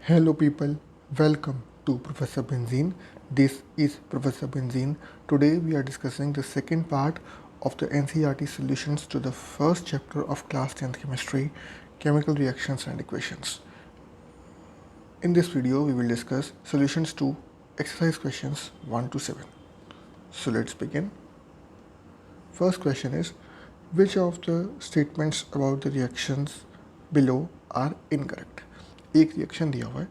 Hello people, welcome to Professor Benzene. This is Professor Benzene. Today we are discussing the second part of the NCERT solutions to the first chapter of class 10th chemistry, chemical reactions and equations. In this video we will discuss solutions to exercise questions 1 to 7. So let's begin. First question is, which of the statements about the reactions below are incorrect? एक reaction दिया हुआ है,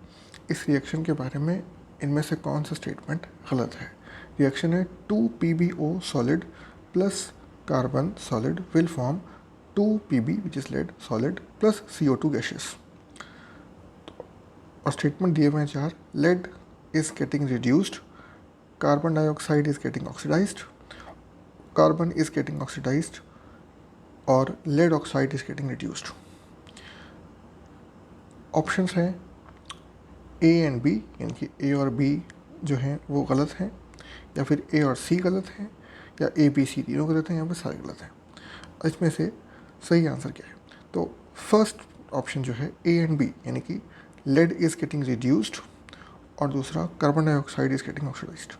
इस reaction के बारे में इनमें से कौन सा स्टेटमेंट गलत है? रिएक्शन है 2PbO solid plus carbon solid will form 2Pb which is lead solid plus CO2 gases. और स्टेटमेंट दिए हुए हैं चार। Lead is getting reduced, carbon dioxide is getting oxidised, carbon is getting oxidised और lead oxide is getting reduced. Options हैं A and B, यानी कि ए और बी जो हैं वो गलत हैं, या फिर ए और सी गलत हैं, या ए बी सी तीनों गलत हैं, या फिर सारे गलत हैं। इसमें से सही आंसर क्या है? तो फर्स्ट ऑप्शन जो है ए एंड बी, यानी कि लेड इज़ गेटिंग रिड्यूस्ड और दूसरा carbon dioxide is getting oxidised,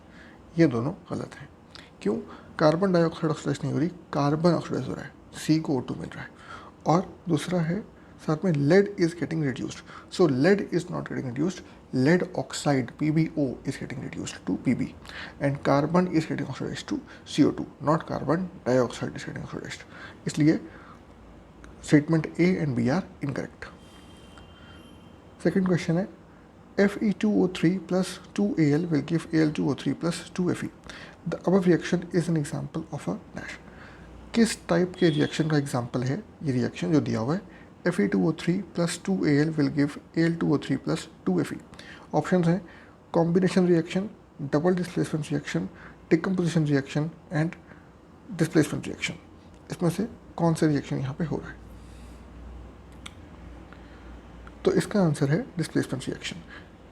ये दोनों गलत हैं। क्यों? कार्बन डाइऑक्साइड ऑक्सीडाइज नहीं हो रही, कार्बन ऑक्सीडाइज हो रहा है, सी को O2 मिल रहा है। और दूसरा है साथ में lead is getting reduced. So lead is not getting reduced. Lead oxide PbO is getting reduced to Pb, and carbon is getting oxidized to CO2. Not carbon dioxide is getting oxidized. इसलिए statement A and B are incorrect. Second question है Fe2O3 plus 2Al will give Al2O3 plus 2Fe. The above reaction is an example of a Nash. किस type के reaction का example है ये reaction जो दिया हुआ है? Fe2O3 plus 2Al will give Al2O3 plus 2Fe. Options हैं combination reaction, double displacement reaction, decomposition reaction and displacement reaction. इसमें से कौन सा रिएक्शन यहाँ पे हो रहा है? तो इसका आंसर है डिस्प्लेसमेंट रिएक्शन,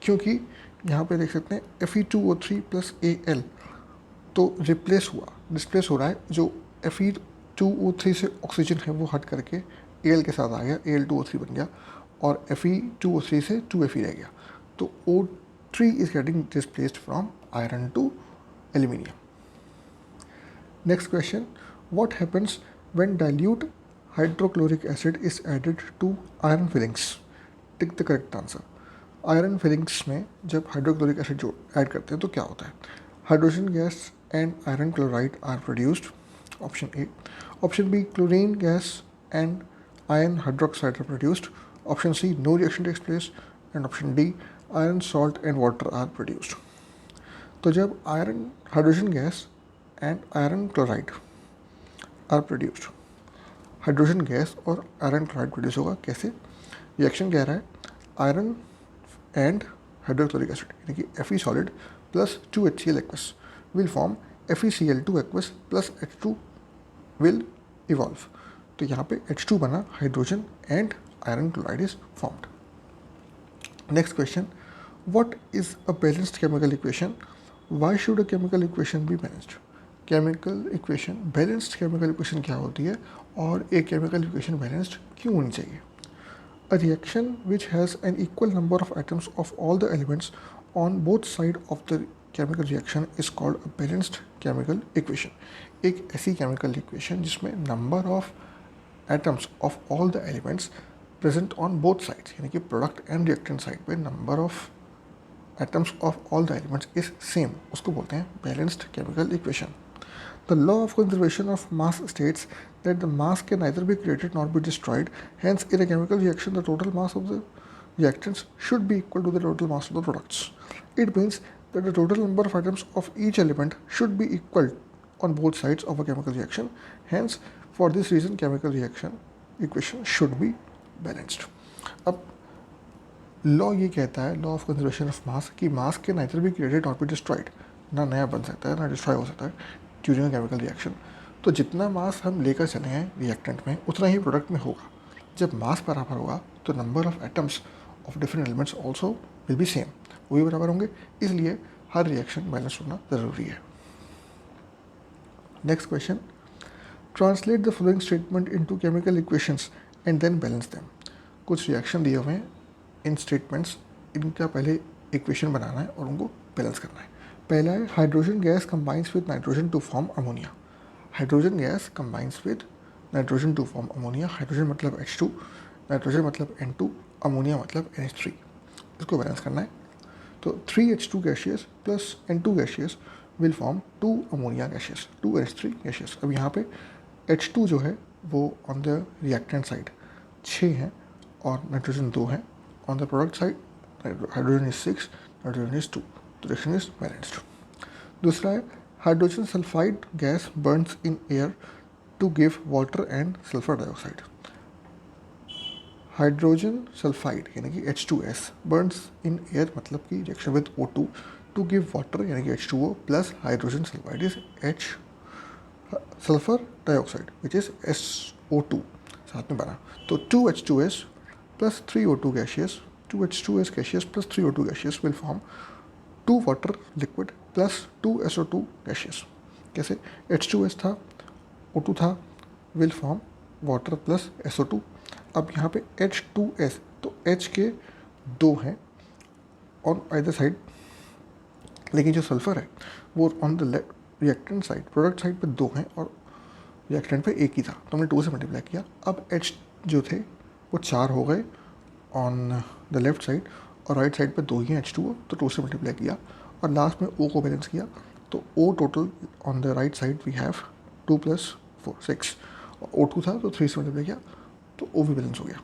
क्योंकि यहाँ पे देख सकते हैं Fe2O3 plus Al तो रिप्लेस हुआ, डिस्प्लेस हो रहा है। जो Fe2O3 से ऑक्सीजन है वो हट करके Al के साथ आ गया, Al2O3 बन गया, और Fe2O3 से 2Fe रह गया। तो O3 is getting displaced from iron to aluminium. Next question, what happens when dilute hydrochloric acid is added to iron filings? Tick the correct answer. Iron filings में जब हाइड्रोक्लोरिक एसिड जो add करते हैं तो क्या होता है? Hydrogen gas and iron chloride are produced, option A. Option B, chlorine gas and iron hydroxide are produced. Option C, no reaction takes place. And option D, iron, salt and water are produced. तो जब iron, hydrogen gas and iron chloride are produced, hydrogen gas और iron chloride produce होगा। कैसे? Reaction कह रहा है iron and hydrochloric acid यानी कि Fe solid plus 2HCl aqueous will form FeCl2 aqueous plus H2 will evolve. तो यहाँ पे H2 बना, hydrogen and iron chloride is formed. Next question, what is a balanced chemical equation? Why should a chemical equation be balanced? Chemical equation, balanced chemical equation क्या होती है और एक chemical equation balanced क्यों होनी चाहिए? A reaction which has an equal number of atoms of all the elements on both side of the chemical reaction is called a balanced chemical equation. एक ऐसी केमिकल इक्वेशन जिसमें number of atoms of all the elements present on both sides, यानी कि product and reactant side पे number of atoms of all the elements is same, उसको बोलते हैं balanced chemical equation. The law of conservation of mass states that the mass can neither be created not be destroyed, hence in a chemical reaction the total mass of the reactants should be equal to the total mass of the products. It means that the total number of atoms of each element should be equal on both sides of a chemical reaction. Hence, for this reason, chemical reaction equation should be balanced. अब law ये कहता है, law of conservation of mass, कि मास के neither be created not be destroyed, ना नया बन सकता है ना डिस्ट्रॉय हो सकता है ड्यूरिंग केमिकल रिएक्शन। तो जितना मास हम लेकर चले हैं रिएक्टेंट में उतना ही प्रोडक्ट में होगा। जब मास बराबर होगा तो number of atoms of different elements also will be same, वो भी बराबर होंगे, इसलिए हर रिएक्शन बैलेंस होना ज़रूरी है। Next question, translate the following statement into chemical equations and then balance them. कुछ रिएक्शन दिए हुए हैं इन स्टेटमेंट्स इनका पहले इक्वेशन बनाना है और उनको बैलेंस करना है। पहला है hydrogen gas combines with nitrogen to form ammonia. Hydrogen gas combines with nitrogen to form ammonia. Hydrogen मतलब H2, नाइट्रोजन मतलब N2, अमोनिया मतलब NH3। इसको बैलेंस करना है। तो 3H2 gaseous plus N2 gaseous will form 2 ammonia gaseous, 2NH3 gaseous. अब यहाँ पे H2 जो है वो ऑन द रिएक्टेंट साइड 6 हैं और नाइट्रोजन 2 हैं। On the product side hydrogen is 6, nitrogen is 2, तो रिएक्शन इज बैलेंस्ड। दूसरा है hydrogen sulphide gas burns in air to give water and sulphur dioxide. Hydrogen sulphide यानी कि H2S बर्न्स इन एयर मतलब कि reaction with O2 to give water यानी कि H2O plus hydrogen sulphide is H sulphur dioxide which is SO2 साथ में बना। तो 2H2S plus 3O2 gaseous, 2H2S gaseous plus 3O2 gaseous will form 2 water liquid plus 2SO2 gaseous. कैसे? H2S था, O2 था, will form water plus SO2। अब यहाँ पे H2S तो H के 2 हैं ऑन आइदर साइड, लेकिन जो सल्फर है वो on the reactant side product side पे 2 हैं और रिएक्टेंट पे एक ही था, तो हमने 2 से मल्टीप्लाई किया। अब H जो थे वो 4 हो गए ऑन द लेफ्ट साइड और राइट साइड पे 2 ही हैं H2O, तो 2 से मल्टीप्लाई किया और लास्ट में O को बैलेंस किया। तो O total on the right side we have 2 + 4 6 और O2 था तो 3 से मल्टीप्लाई किया तो O भी बैलेंस हो गया।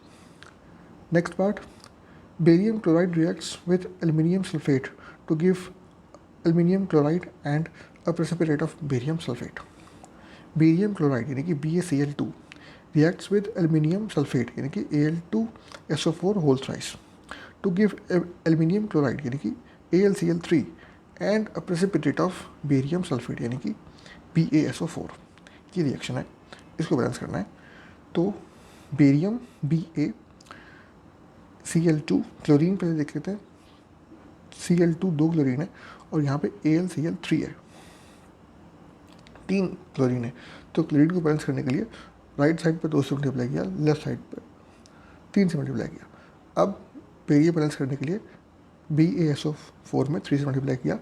Next part, barium chloride reacts with aluminium sulphate to give aluminium chloride and a precipitate of barium sulphate. Barium chloride यानी कि BaCl2 reacts with aluminium sulphate यानी कि Al2SO4 whole thrice to give aluminium chloride यानी कि AlCl3 and a precipitate of barium sulphate यानी कि BaSO4 की reaction है, इसको बैलेंस करना है। तो बेरियम BaCl2 क्लोरीन पहले देख लेते हैं, Cl2 2 क्लोरीन है और यहाँ पे AlCl3 है, 3 क्लोरीन है। तो क्लोरीन को बैलेंस करने के लिए राइट साइड पे 2 से मल्टीप्लाई किया, लेफ्ट साइड पे 3 से मल्टीप्लाई किया। अब बेरियम बैलेंस करने के लिए BaSO4 में 3 से मल्टीप्लाई किया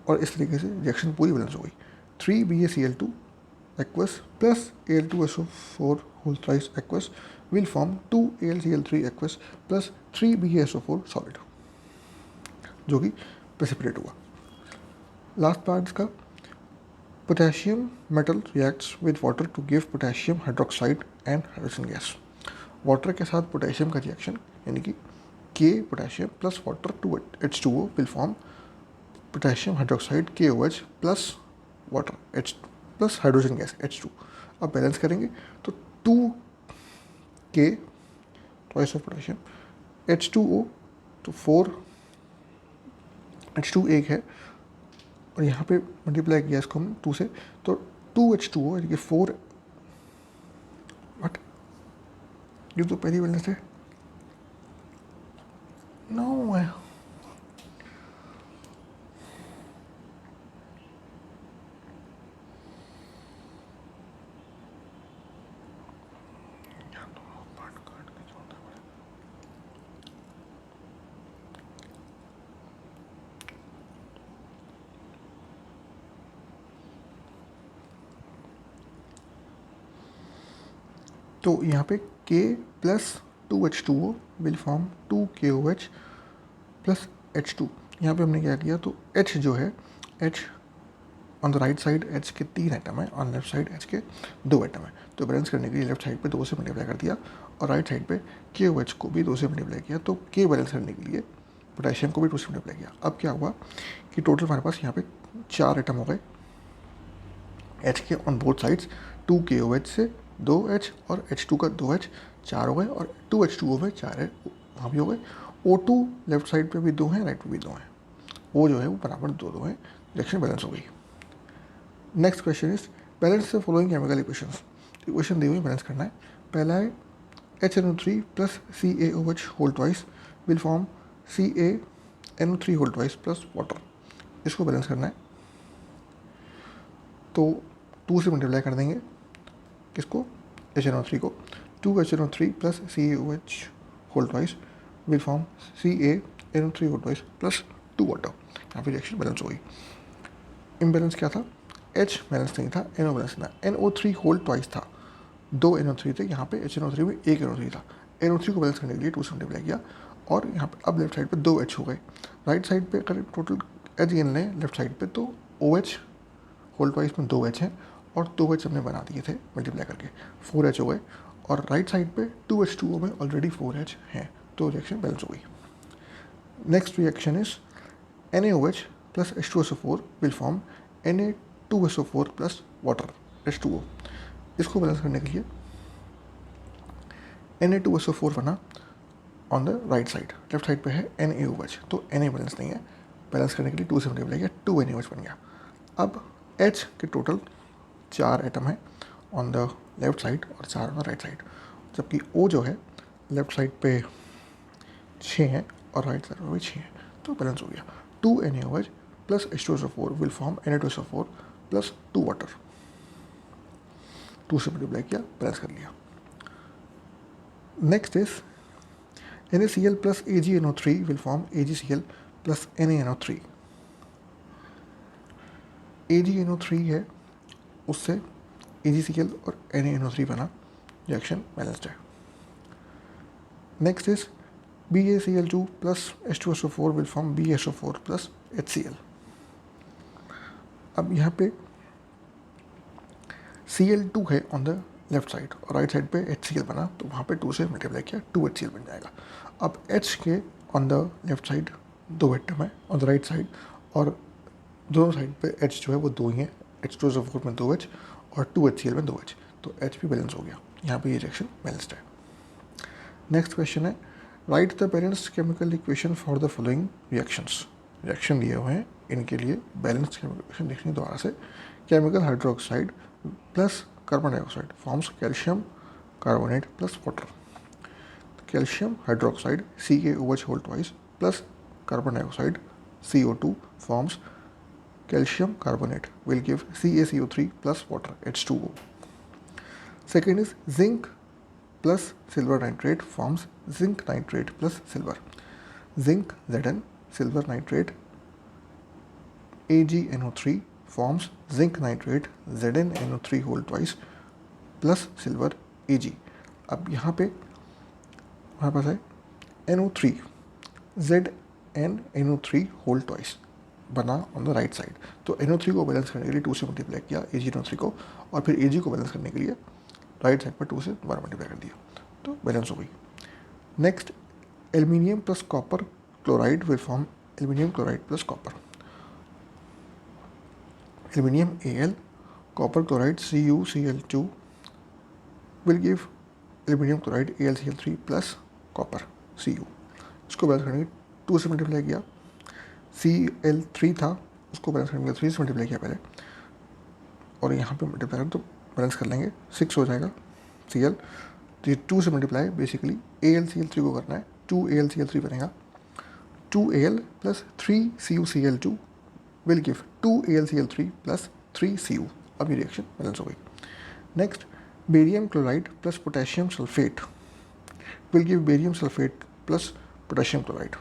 और इस तरीके से रिएक्शन पूरी बैलेंस हो गई। 3BaCl2 aqueous plus Al2SO4 whole thrice aqueous will form 2AlCl3 aqueous plus 3BaSO4 solid, जो कि प्रेसिपिटेट हुआ। लास्ट पार्ट इसका, potassium metal reacts with water to give potassium hydroxide and hydrogen gas. Water के साथ potassium का reaction यानी कि K potassium plus water to H2O will form potassium hydroxide KOH plus water H plus hydrogen gas H2। अब balance करेंगे तो 2K twice of potassium H2O तो 4 H2 एक है और यहाँ पे मल्टीप्लाई किया इसको हम 2 से तो 2H2O यानी कि 4 बट ये तो पहली बैलेंस है नो है। तो यहाँ पे K plus 2H2O will form 2KOH plus H2। यहाँ पे हमने क्या किया तो H जो है H on the right side H के 3 आइटम है, ऑन लेफ्ट साइड H के 2 आइटम है। तो बैलेंस करने के लिए लेफ्ट साइड पे 2 से मल्टीप्लाई कर दिया और राइट साइड पे KOH को भी 2 से मल्टीप्लाई किया। तो K बैलेंस करने के लिए पोटेशियम को भी 2 से मल्टीप्लाई किया। अब क्या हुआ कि टोटल हमारे पास यहाँ पे 4 आइटम हो गए H के ऑन बोथ साइड्स, 2KOH से 2H और H2 का 2H 4 हो गए और 2H2O में 4 है वहाँ भी हो गए। O2 लेफ्ट साइड पे भी 2 हैं, राइट पे भी 2 हैं, वो जो है वो बराबर 2 हैं, रिएक्शन बैलेंस हो गई। Next question is balance the following chemical equations. Equation दी हुई बैलेंस करना है। पहला है HNO3 plus CaOH whole twice will form CaNO3 whole twice plus water, इसको बैलेंस करना है। तो 2 से मल्टीप्लाई कर देंगे किसको HNO3 को, 2HNO3 plus CaOH whole twice will form CaNO3O2 plus 2 water. यहाँ पे रिएक्शन बैलेंस हो गई। इम्बैलेंस क्या था? H बैलेंस नहीं था, NO बैलेंस था। NO3 होल ट्वाइस था, 2 NO3 थे, यहाँ पे HNO3 में 1 NO3 था। NO3 को बैलेंस करने के लिए 2 से मल्टीप्लाई किया और यहाँ पे अब लेफ्ट साइड पे 2 H हो गए। राइट साइड पे अगर टोटल H गिन लें लेफ्ट साइड पे तो OH होल ट्वाइस में 2 H हैं और 2 H हमने बना दिए थे मल्टीप्लाई करके, 4 H हो गए। और राइट साइड पे 2H2O में ऑलरेडी 4 H हैं, तो रिएक्शन बैलेंस हो गई। Next reaction is NaOH plus H2SO4 will form Na2SO4 plus water H2O। इसको बैलेंस करने के लिए Na2SO4 बना on the right side, left side पे है NaOH, तो Na बैलेंस नहीं है, बैलेंस करने के लिए 2 से मल्टीप्लाई किया, 2 NaOH बन गया। अब H के टोटल 4 एटम है ऑन द लेफ्ट साइड और 4 ऑन द राइट साइड, जबकि O जो है लेफ्ट साइड पे 6 हैं और राइट साइड पे भी 6 हैं, तो बैलेंस हो गया। 2 NaOH plus H2SO4 will form Na2SO4 plus 2 water, 2 से मल्टीप्लाई किया, बैलेंस कर लिया। Next is NaCl plus AgNO3 will form AgCl plus NaNO3। AgNO3 है, उससे AgCl और NaNO3 बना, रिएक्शन बैलेंस्ड है। Next is BaCl2 plus H2SO4 will form BaSO4 plus HCl। अब यहाँ पे Cl2 है ऑन द लेफ्ट साइड और राइट साइड पे HCl बना, तो वहाँ पे 2 से मल्टीप्लाई किया, 2HCl बन जाएगा। अब H के on the left side 2 atom है ऑन द राइट साइड, और दोनों साइड पे H जो है वो 2 ही है, H2SO4 में 2H और 2HCl में 2H, तो H भी बैलेंस हो गया। यहाँ पे ये रिएक्शन बैलेंस्ड है। नेक्स्ट क्वेश्चन है right the balanced chemical equation for the following reactions. Reaction दिए हुए हैं, इनके लिए बैलेंस्ड केमिकल इक्वेशन लिखनी दोबारा से। Chemical hydroxide plus carbon dioxide forms calcium carbonate plus water. Calcium hydroxide CaOH whole twice plus carbon dioxide CO2 forms calcium carbonate will give CaCO3 plus water H2O. Second is zinc plus silver nitrate forms zinc nitrate plus silver. Zinc Zn, silver nitrate AgNO3 forms zinc nitrate ZnNO3 whole twice plus silver Ag। अब यहाँ पे हमारे पास है NO3 ZnNO3 whole twice बना on the right side, तो NO3 को balance करने के लिए 2 से मल्टीप्लाई किया AgNO3 को, और फिर Ag को बैलेंस करने के लिए राइट साइड पर 2 से दोबारा मल्टीप्लाई कर दिया, तो बैलेंस हो गई। Next aluminium plus copper chloride will form aluminium chloride plus copper. Aluminium Al, copper chloride CuCl2 will give aluminium chloride AlCl3 plus copper Cu। इसको बैलेंस करने के लिए 2 से मल्टीप्लाई किया, Cl3 था उसको बैलेंस करने के लिए 3 से मल्टीप्लाई किया पहले, और यहाँ पे मल्टीप्लाई करें तो बैलेंस कर लेंगे, 6 हो जाएगा Cl। तो ये 2 से मल्टीप्लाई बेसिकली AlCl3 को करना है, 2AlCl3 बनेगा। 2Al plus 3CuCl2 will give 2AlCl3 plus 3Cu। अब ये रिएक्शन बैलेंस हो गई। Next barium chloride plus potassium sulphate will give barium sulphate plus potassium chloride.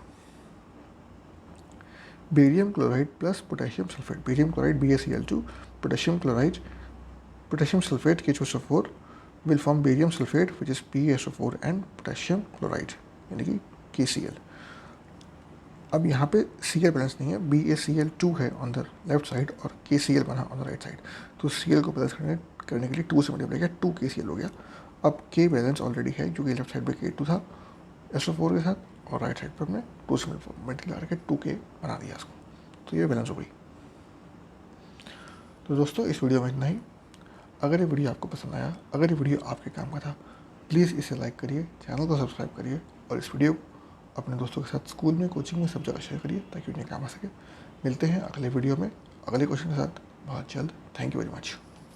Barium chloride plus potassium sulphate, barium chloride BaCl2, potassium chloride potassium sulphate K2SO4 will form barium sulphate which is PaSO4 and potassium chloride यानी कि KCl। अब यहाँ पे Cl balance नहीं है, BaCl2 है on the left side और KCl बना ऑन द राइट साइड, तो Cl को बैलेंस करने के लिए 2 से मल्टीप्लाई किया, 2 KCl हो गया। अब K बैलेंस ऑलरेडी है, जो कि लेफ्ट साइड पे K2 था SO4 के साथ, और राइट साइड पर हमने 2 से मल्टीप्लाई करके 2K बना दिया इसको, तो ये बैलेंस हो गई। तो दोस्तों इस वीडियो में इतना ही। अगर ये वीडियो आपको पसंद आया, अगर ये वीडियो आपके काम का था, प्लीज़ इसे लाइक करिए, चैनल को सब्सक्राइब करिए, और इस वीडियो अपने दोस्तों के साथ स्कूल में, कोचिंग में, सब जगह शेयर करिए ताकि उन्हें काम आ सके। मिलते हैं अगले वीडियो में अगले क्वेश्चन के साथ बहुत जल्द। Thank you very much.